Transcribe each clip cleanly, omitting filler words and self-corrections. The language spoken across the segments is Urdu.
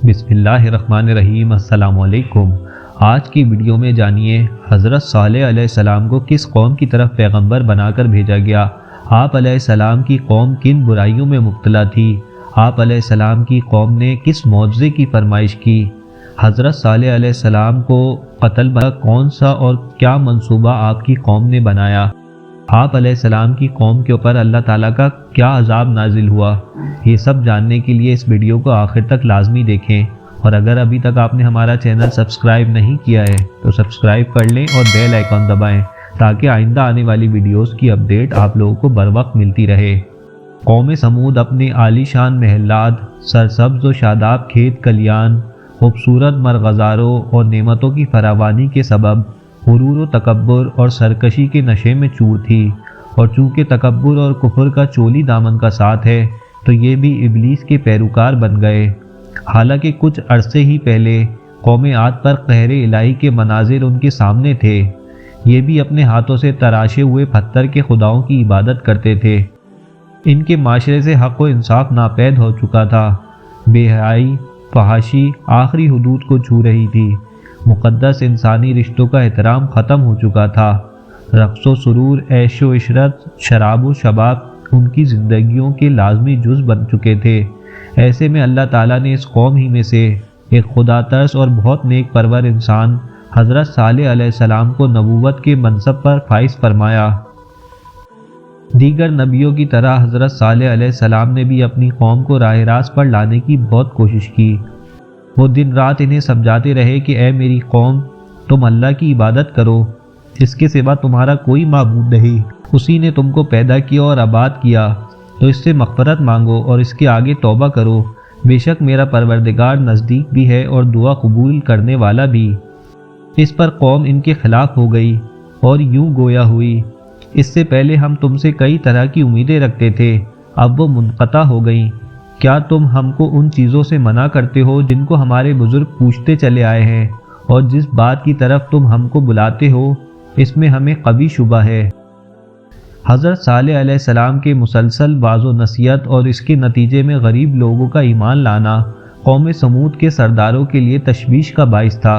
بسم اللہ الرحمن الرحیم۔ السلام علیکم۔ آج کی ویڈیو میں جانیے حضرت صالح علیہ السلام کو کس قوم کی طرف پیغمبر بنا کر بھیجا گیا، آپ علیہ السلام کی قوم کن برائیوں میں مبتلا تھی، آپ علیہ السلام کی قوم نے کس معجزے کی فرمائش کی، حضرت صالح علیہ السلام کو قتل کا کون سا اور کیا منصوبہ آپ کی قوم نے بنایا، آپ علیہ السلام کی قوم کے اوپر اللہ تعالیٰ کا کیا عذاب نازل ہوا۔ یہ سب جاننے کے لیے اس ویڈیو کو آخر تک لازمی دیکھیں، اور اگر ابھی تک آپ نے ہمارا چینل سبسکرائب نہیں کیا ہے تو سبسکرائب کر لیں اور بیل آئیکن دبائیں تاکہ آئندہ آنے والی ویڈیوز کی اپڈیٹ آپ لوگوں کو بر وقت ملتی رہے۔ قوم سمود اپنے عالی شان محلات، سرسبز و شاداب کھیت کلیان، خوبصورت مرغزاروں اور نعمتوں کی فراوانی کے سبب غرور و تکبر اور سرکشی کے نشے میں چور تھی، اور چونکہ تکبر اور کفر کا چولی دامن کا ساتھ ہے تو یہ بھی ابلیس کے پیروکار بن گئے۔ حالانکہ کچھ عرصے ہی پہلے قوم عاد پر قہر الہی کے مناظر ان کے سامنے تھے، یہ بھی اپنے ہاتھوں سے تراشے ہوئے پتھر کے خداؤں کی عبادت کرتے تھے۔ ان کے معاشرے سے حق و انصاف ناپید ہو چکا تھا، بے حیائی، فحاشی آخری حدود کو چھو رہی تھی، مقدس انسانی رشتوں کا احترام ختم ہو چکا تھا، رقص و سرور، عیش و عشرت، شراب و شباب ان کی زندگیوں کے لازمی جز بن چکے تھے۔ ایسے میں اللہ تعالیٰ نے اس قوم ہی میں سے ایک خدا ترس اور بہت نیک پرور انسان حضرت صالح علیہ السلام کو نبوت کے منصب پر فائز فرمایا۔ دیگر نبیوں کی طرح حضرت صالح علیہ السلام نے بھی اپنی قوم کو راہ راست پر لانے کی بہت کوشش کی۔ وہ دن رات انہیں سمجھاتے رہے کہ اے میری قوم، تم اللہ کی عبادت کرو، اس کے سوا تمہارا کوئی معبود نہیں، اسی نے تم کو پیدا کیا اور آباد کیا، تو اس سے مغفرت مانگو اور اس کے آگے توبہ کرو، بے شک میرا پروردگار نزدیک بھی ہے اور دعا قبول کرنے والا بھی۔ اس پر قوم ان کے خلاف ہو گئی اور یوں گویا ہوئی، اس سے پہلے ہم تم سے کئی طرح کی امیدیں رکھتے تھے، اب وہ منقطع ہو گئیں۔ کیا تم ہم کو ان چیزوں سے منع کرتے ہو جن کو ہمارے بزرگ پوچھتے چلے آئے ہیں، اور جس بات کی طرف تم ہم کو بلاتے ہو اس میں ہمیں قوی شبہ ہے۔ حضرت صالح علیہ السلام کے مسلسل واعظ و نصیحت اور اس کے نتیجے میں غریب لوگوں کا ایمان لانا قوم سمود کے سرداروں کے لیے تشویش کا باعث تھا۔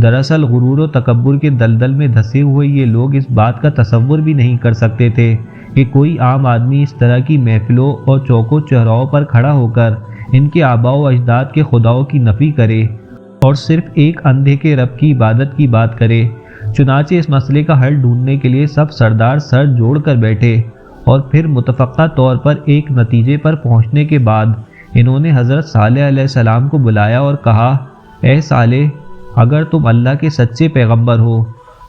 دراصل غرور و تکبر کے دلدل میں دھسے ہوئے یہ لوگ اس بات کا تصور بھی نہیں کر سکتے تھے کہ کوئی عام آدمی اس طرح کی محفلوں اور چوک و چوراہوں پر کھڑا ہو کر ان کے آباء و اجداد کے خداؤں کی نفی کرے اور صرف ایک اندھے کے رب کی عبادت کی بات کرے۔ چنانچہ اس مسئلے کا حل ڈھونڈنے کے لیے سب سردار سر جوڑ کر بیٹھے، اور پھر متفقہ طور پر ایک نتیجے پر پہنچنے کے بعد انہوں نے حضرت صالح علیہ السلام کو بلایا اور کہا، اے صالح، اگر تم اللہ کے سچے پیغمبر ہو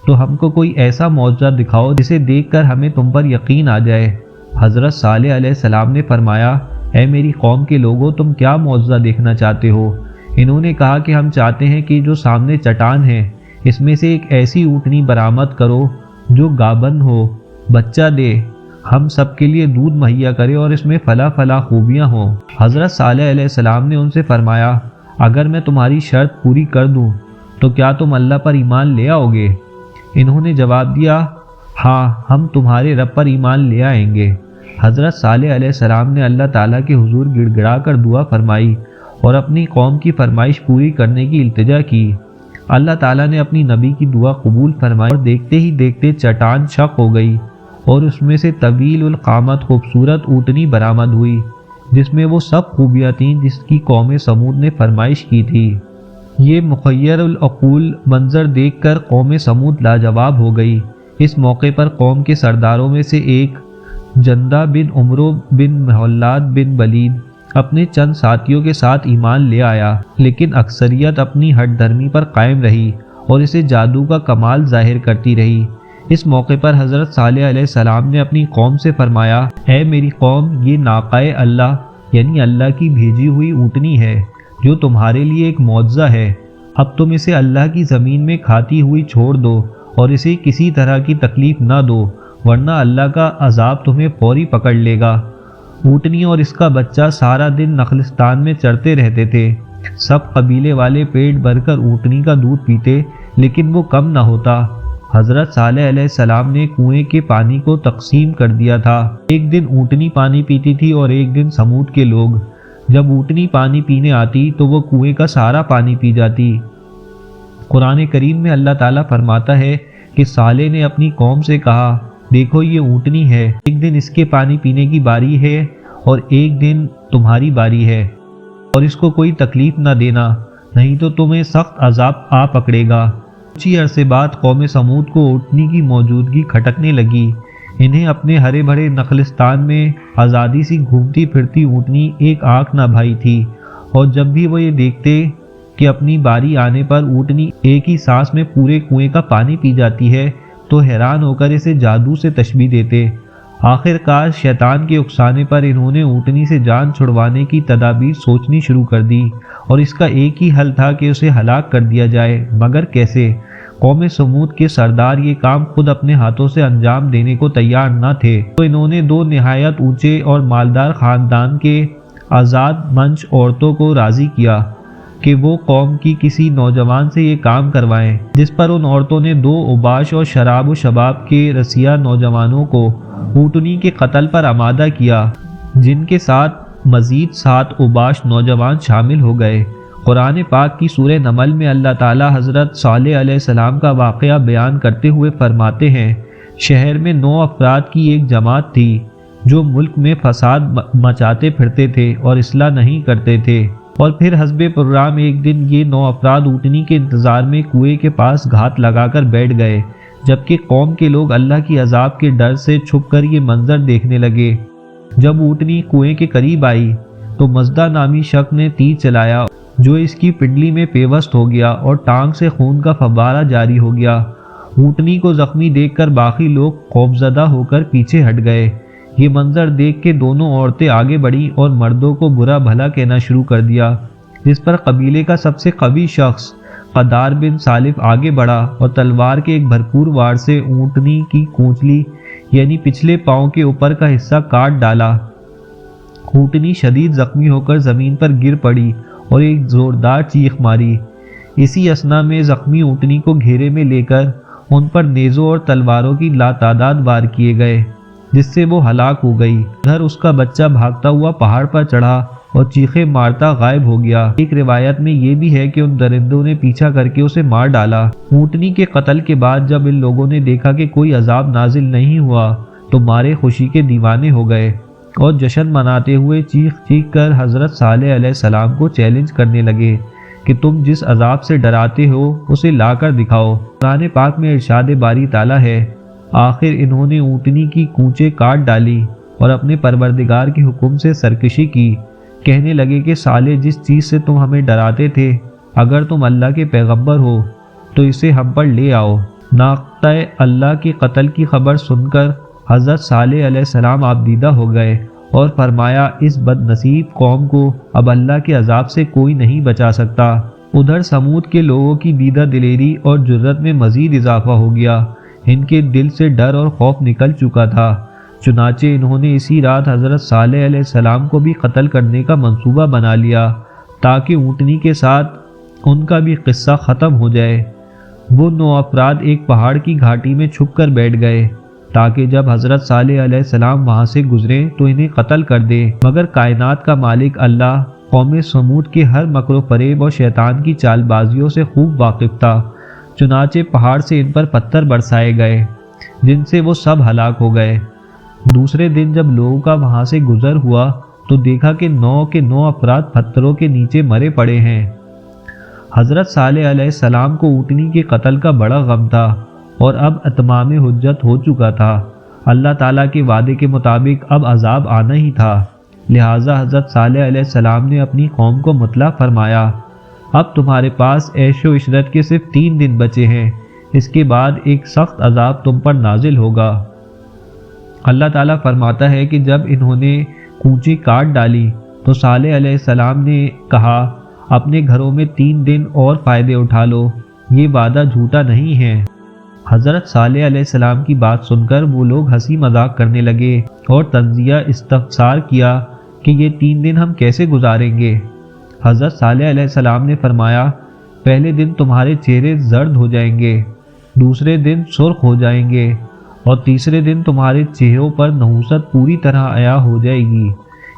تو ہم کو کوئی ایسا معجزہ دکھاؤ جسے دیکھ کر ہمیں تم پر یقین آ جائے۔ حضرت صالح علیہ السلام نے فرمایا، اے میری قوم کے لوگوں، تم کیا معجزہ دیکھنا چاہتے ہو؟ انہوں نے کہا کہ ہم چاہتے ہیں کہ جو سامنے چٹان ہے اس میں سے ایک ایسی اونٹنی برآمد کرو جو گابن ہو، بچہ دے، ہم سب کے لیے دودھ مہیا کرے اور اس میں فلاں فلاں خوبیاں ہوں۔ حضرت صالح علیہ السلام نے ان سے فرمایا، اگر میں تمہاری شرط پوری کر دوں تو کیا تم اللہ پر ایمان لے آؤ گے؟ انہوں نے جواب دیا، ہاں، ہم تمہارے رب پر ایمان لے آئیں گے۔ حضرت صالح علیہ السلام نے اللہ تعالیٰ کے حضور گڑ گڑا کر دعا فرمائی اور اپنی قوم کی فرمائش پوری کرنے کی التجا کی۔ اللہ تعالیٰ نے اپنی نبی کی دعا قبول فرمائی اور دیکھتے ہی دیکھتے چٹان شق ہو گئی اور اس میں سے طویل القامت خوبصورت اونٹنی برآمد ہوئی جس میں وہ سب خوبیاں تھیں جس کی قوم سمود نے فرمائش کی تھی۔ یہ مخیر العقول منظر دیکھ کر قوم سمود لاجواب ہو گئی۔ اس موقع پر قوم کے سرداروں میں سے ایک جندہ بن عمرو بن محلاد بن ولید اپنے چند ساتھیوں کے ساتھ ایمان لے آیا، لیکن اکثریت اپنی ہٹ دھرمی پر قائم رہی اور اسے جادو کا کمال ظاہر کرتی رہی۔ اس موقع پر حضرت صالح علیہ السلام نے اپنی قوم سے فرمایا، اے میری قوم، یہ ناقہ اللہ یعنی اللہ کی بھیجی ہوئی اونٹنی ہے جو تمہارے لیے ایک معجزہ ہے۔ اب تم اسے اللہ کی زمین میں کھاتی ہوئی چھوڑ دو اور اسے کسی طرح کی تکلیف نہ دو، ورنہ اللہ کا عذاب تمہیں فوری پکڑ لے گا۔ اونٹنی اور اس کا بچہ سارا دن نخلستان میں چرتے رہتے تھے۔ سب قبیلے والے پیٹ بھر کر اونٹنی کا دودھ پیتے، لیکن وہ کم نہ ہوتا۔ حضرت صالح علیہ السلام نے کنویں کے پانی کو تقسیم کر دیا تھا۔ ایک دن اونٹنی پانی پیتی تھی اور ایک دن سمود کے لوگ۔ جب اونٹنی پانی پینے آتی تو وہ کنویں کا سارا پانی پی جاتی۔ قرآن کریم میں اللہ تعالیٰ فرماتا ہے کہ صالح نے اپنی قوم سے کہا، دیکھو یہ اونٹنی ہے، ایک دن اس کے پانی پینے کی باری ہے اور ایک دن تمہاری باری ہے، اور اس کو کوئی تکلیف نہ دینا، نہیں تو تمہیں سخت عذاب آ پکڑے گا۔ کچھ ہی عرصے بعد قوم سمود کو اونٹنی کی موجودگی کھٹکنے لگی۔ انہیں اپنے ہرے بھرے نخلستان میں آزادی سی گھومتی پھرتی اونٹنی ایک آنکھ نہ بھائی تھی، اور جب بھی وہ یہ دیکھتے کہ اپنی باری آنے پر اونٹنی ایک ہی سانس میں پورے کنویں کا پانی پی جاتی ہے تو حیران ہو کر اسے جادو سے تشبیہ دیتے۔ آخر کار شیطان کے اکسانے پر انہوں نے اونٹنی سے جان چھڑوانے کی تدابیر سوچنی شروع کر دی، اور اس کا ایک ہی حل تھا کہ اسے ہلاک کر دیا جائے، مگر کیسے؟ قوم سمود کے سردار یہ کام خود اپنے ہاتھوں سے انجام دینے کو تیار نہ تھے، تو انہوں نے دو نہایت اونچے اور مالدار خاندان کے آزاد منچ عورتوں کو راضی کیا کہ وہ قوم کی کسی نوجوان سے یہ کام کروائیں، جس پر ان عورتوں نے دو اوباش اور شراب و شباب کے رسیہ نوجوانوں کو اونٹنی کے قتل پر آمادہ کیا، جن کے ساتھ مزید 7 اوباش نوجوان شامل ہو گئے۔ قرآن پاک کی سورہ نمل میں اللہ تعالیٰ حضرت صالح علیہ السلام کا واقعہ بیان کرتے ہوئے فرماتے ہیں، شہر میں 9 افراد کی ایک جماعت تھی جو ملک میں فساد مچاتے پھرتے تھے اور اصلاح نہیں کرتے تھے، اور پھر حسب پروگرام ایک دن یہ 9 افراد اونٹنی کے انتظار میں کنویں کے پاس گھات لگا کر بیٹھ گئے، جبکہ قوم کے لوگ اللہ کی عذاب کے ڈر سے چھپ کر یہ منظر دیکھنے لگے۔ جب اونٹنی کنویں کے قریب آئی تو مزدہ نامی شخص نے تیر چلایا جو اس کی پنڈلی میں پیوست ہو گیا اور ٹانگ سے خون کا فوارہ جاری ہو گیا۔ اونٹنی کو زخمی دیکھ کر باقی لوگ خوفزدہ ہو کر پیچھے ہٹ گئے۔ یہ منظر دیکھ کے دونوں عورتیں آگے بڑھیں اور مردوں کو برا بھلا کہنا شروع کر دیا، جس پر قبیلے کا سب سے قوی شخص قدار بن سالف آگے بڑھا اور تلوار کے ایک بھرپور وار سے اونٹنی کی کونچلی یعنی پچھلے پاؤں کے اوپر کا حصہ کاٹ ڈالا۔ اونٹنی شدید زخمی ہو کر زمین پر گر پڑی اور ایک زوردار چیخ ماری۔ اسی اثنا میں زخمی اونٹنی کو گھیرے میں لے کر ان پر نیزوں اور تلواروں کی لاتعداد وار کیے گئے، جس سے وہ ہلاک ہو گئی۔ ادھر اس کا بچہ بھاگتا ہوا پہاڑ پر چڑھا اور چیخے مارتا غائب ہو گیا۔ ایک روایت میں یہ بھی ہے کہ ان درندوں نے پیچھا کر کے اسے مار ڈالا۔ اونٹنی کے قتل کے بعد جب ان لوگوں نے دیکھا کہ کوئی عذاب نازل نہیں ہوا تو مارے خوشی کے دیوانے ہو گئے اور جشن مناتے ہوئے چیخ چیخ کر حضرت صالح علیہ السلام کو چیلنج کرنے لگے کہ تم جس عذاب سے ڈراتے ہو اسے لا کر دکھاؤ۔ قرآن پاک میں ارشاد باری تعالیٰ ہے، آخر انہوں نے اونٹنی کی کونچیں کاٹ ڈالی اور اپنے پروردگار کے حکم سے سرکشی کی، کہنے لگے کہ صالح جس چیز سے تم ہمیں ڈراتے تھے، اگر تم اللہ کے پیغمبر ہو تو اسے ہم پر لے آؤ۔ ناقہ اللہ کے قتل کی خبر سن کر حضرت صالح علیہ السلام آبدیدہ ہو گئے اور فرمایا، اس بد نصیب قوم کو اب اللہ کے عذاب سے کوئی نہیں بچا سکتا۔ ادھر سمود کے لوگوں کی دیدہ دلیری اور جرت میں مزید اضافہ ہو گیا، ان کے دل سے ڈر اور خوف نکل چکا تھا، چنانچہ انہوں نے اسی رات حضرت صالح علیہ السلام کو بھی قتل کرنے کا منصوبہ بنا لیا تاکہ اونٹنی کے ساتھ ان کا بھی قصہ ختم ہو جائے۔ وہ 9 افراد ایک پہاڑ کی گھاٹی میں چھپ کر بیٹھ گئے تاکہ جب حضرت صالح علیہ السلام وہاں سے گزریں تو انہیں قتل کر دے، مگر کائنات کا مالک اللہ قوم سمود کے ہر مکر و فریب اور شیطان کی چال بازیوں سے خوب واقف تھا، چنانچہ پہاڑ سے ان پر پتھر برسائے گئے جن سے وہ سب ہلاک ہو گئے۔ دوسرے دن جب لوگوں کا وہاں سے گزر ہوا تو دیکھا کہ 9 کے 9 افراد پتھروں کے نیچے مرے پڑے ہیں۔ حضرت صالح علیہ السلام کو اونٹنی کے قتل کا بڑا غم تھا اور اب اتمام حجت ہو چکا تھا، اللہ تعالیٰ کے وعدے کے مطابق اب عذاب آنا ہی تھا، لہٰذا حضرت صالح علیہ السلام نے اپنی قوم کو مطلع فرمایا، اب تمہارے پاس عیش و عشرت کے صرف 3 دن بچے ہیں، اس کے بعد ایک سخت عذاب تم پر نازل ہوگا۔ اللہ تعالیٰ فرماتا ہے کہ جب انہوں نے کونچی کاٹ ڈالی تو صالح علیہ السلام نے کہا، اپنے گھروں میں 3 دن اور فائدے اٹھا لو، یہ وعدہ جھوٹا نہیں ہے۔ حضرت صالح علیہ السلام کی بات سن کر وہ لوگ ہنسی مذاق کرنے لگے اور تنزیہ استفسار کیا کہ یہ 3 دن ہم کیسے گزاریں گے؟ حضرت صالح علیہ السلام نے فرمایا، پہلے دن تمہارے چہرے زرد ہو جائیں گے، دوسرے دن سرخ ہو جائیں گے اور تیسرے دن تمہارے چہروں پر نحوست پوری طرح عیا ہو جائے گی،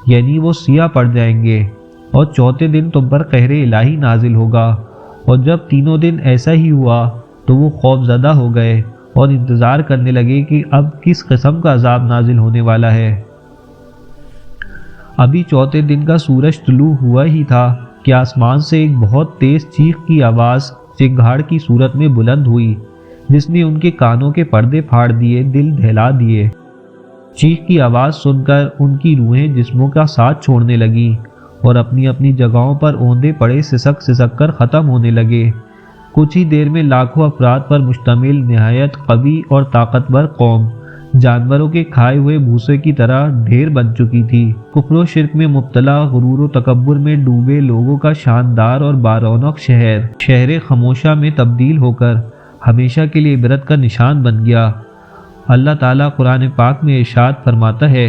یعنی وہ سیاہ پڑ جائیں گے، اور چوتھے دن تم پر قہر الہی نازل ہوگا۔ اور جب تینوں دن ایسا ہی ہوا تو وہ خوف زدہ ہو گئے اور انتظار کرنے لگے کہ اب کس قسم کا عذاب نازل ہونے والا ہے۔ ابھی چوتھے دن کا سورج طلوع ہوا ہی تھا کہ آسمان سے ایک بہت تیز چیخ کی آواز چنگھاڑ کی صورت میں بلند ہوئی، جس نے ان کے کانوں کے پردے پھاڑ دیے، دل دہلا دیے۔ چیخ کی آواز سن کر ان کی روحیں جسموں کا ساتھ چھوڑنے لگیں اور اپنی اپنی جگہوں پر اوندے پڑے سسک سسک کر ختم ہونے لگے۔ کچھ ہی دیر میں لاکھوں افراد پر مشتمل نہایت قوی اور طاقتور قوم جانوروں کے کھائے ہوئے بھوسے کی طرح ڈھیر بن چکی تھی۔ کفر و شرک میں مبتلا، غرور و تکبر میں ڈوبے لوگوں کا شاندار اور بارونق شہر خاموشہ میں تبدیل ہو کر ہمیشہ کے لیے عبرت کا نشان بن گیا۔ اللہ تعالیٰ قرآن پاک میں ارشاد فرماتا ہے،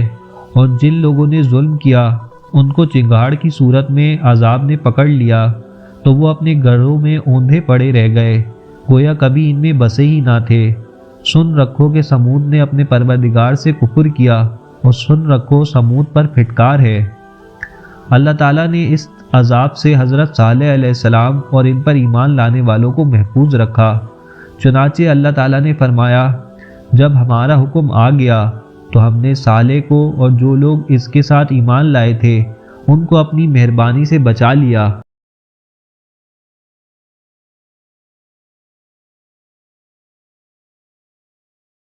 اور جن لوگوں نے ظلم کیا ان کو چنگھاڑ کی صورت میں عذاب نے پکڑ لیا تو وہ اپنے گھروں میں اوندھے پڑے رہ گئے، گویا کبھی ان میں بسے ہی نہ تھے۔ سن رکھو کہ سمود نے اپنے پروردگار سے کفر کیا، اور سن رکھو سمود پر پھٹکار ہے۔ اللہ تعالیٰ نے اس عذاب سے حضرت صالح علیہ السلام اور ان پر ایمان لانے والوں کو محفوظ رکھا۔ چنانچہ اللہ تعالیٰ نے فرمایا، جب ہمارا حکم آ گیا تو ہم نے صالح کو اور جو لوگ اس کے ساتھ ایمان لائے تھے ان کو اپنی مہربانی سے بچا لیا۔